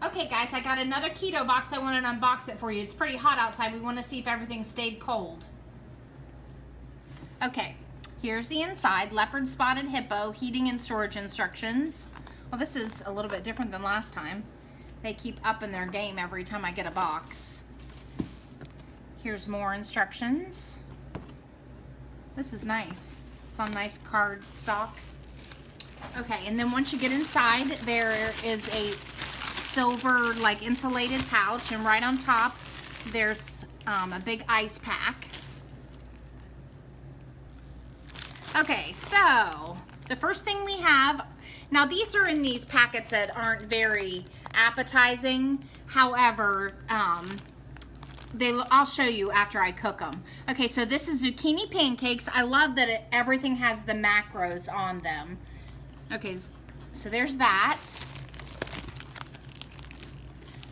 Okay guys, I got another keto box. I wanted to unbox it for you. It's pretty hot outside. We want to see if everything stayed cold. Okay, here's the inside. Leopard spotted hippo, heating and storage instructions. Well, this is a little bit different than last time. They keep upping their game every time I get a box. Here's more instructions. This is nice. It's on nice card stock. Okay, and then once you get inside, there is a silver like insulated pouch, and right on top there's a big ice pack. Okay, so the first thing we have, now these are in these packets that aren't very appetizing. However, I'll show you after I cook them. Okay, so this is zucchini pancakes. I love that everything has the macros on them. Okay, so there's that.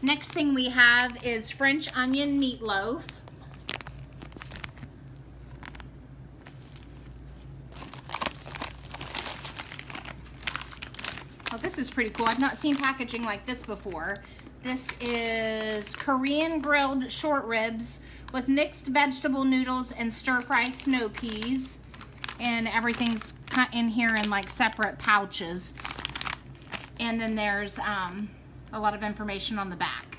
Next thing we have is French onion meatloaf. Oh, this is pretty cool. I've not seen packaging like this before. This is Korean grilled short ribs with mixed vegetable noodles and stir-fry snow peas. And everything's in here in like separate pouches. And then there's a lot of information on the back.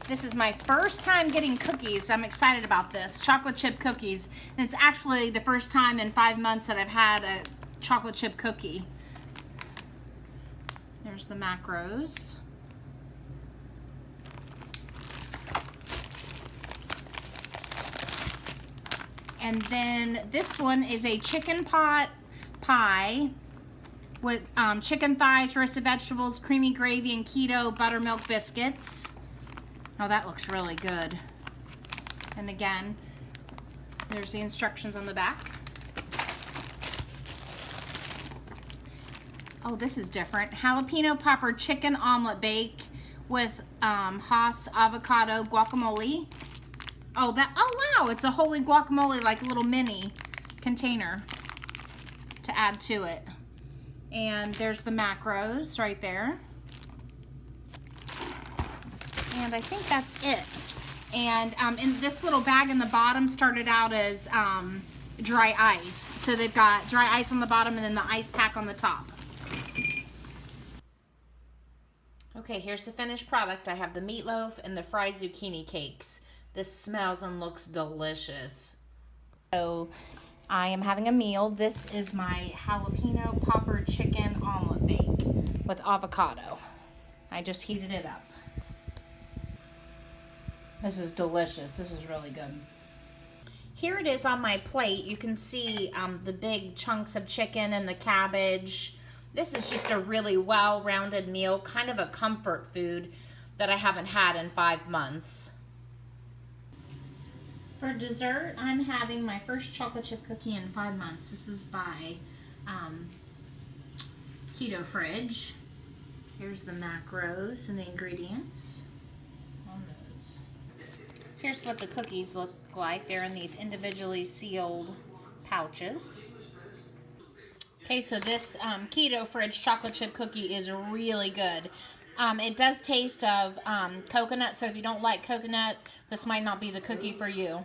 This is my first time getting cookies. I'm excited about this. Chocolate chip cookies. And it's actually the first time in 5 months that I've had a chocolate chip cookie. There's the macros. And then this one is a chicken pot pie with chicken thighs, roasted vegetables, creamy gravy, and keto buttermilk biscuits. Oh, that looks really good. And again, there's the instructions on the back. Oh, this is different. Jalapeno popper chicken omelet bake with Haas avocado guacamole. Oh, wow, it's a holy guacamole, like little mini container to add to it. And there's the macros right there. And I think that's it. And in this little bag in the bottom started out as dry ice. So they've got dry ice on the bottom and then the ice pack on the top. Okay, here's the finished product. I have the meatloaf and the fried zucchini cakes. This smells and looks delicious. So I am having a meal. This is my jalapeno popper chicken omelet bake with avocado. I just heated it up. This is delicious. This is really good. Here it is on my plate. You can see the big chunks of chicken and the cabbage. This is just a really well-rounded meal, kind of a comfort food that I haven't had in 5 months. For dessert, I'm having my first chocolate chip cookie in 5 months. This is by Keto Fridge. Here's the macros and the ingredients on those. Here's what the cookies look like. They're in these individually sealed pouches. Okay, so this Keto Fridge chocolate chip cookie is really good. It does taste of coconut, so if you don't like coconut, this might not be the cookie for you.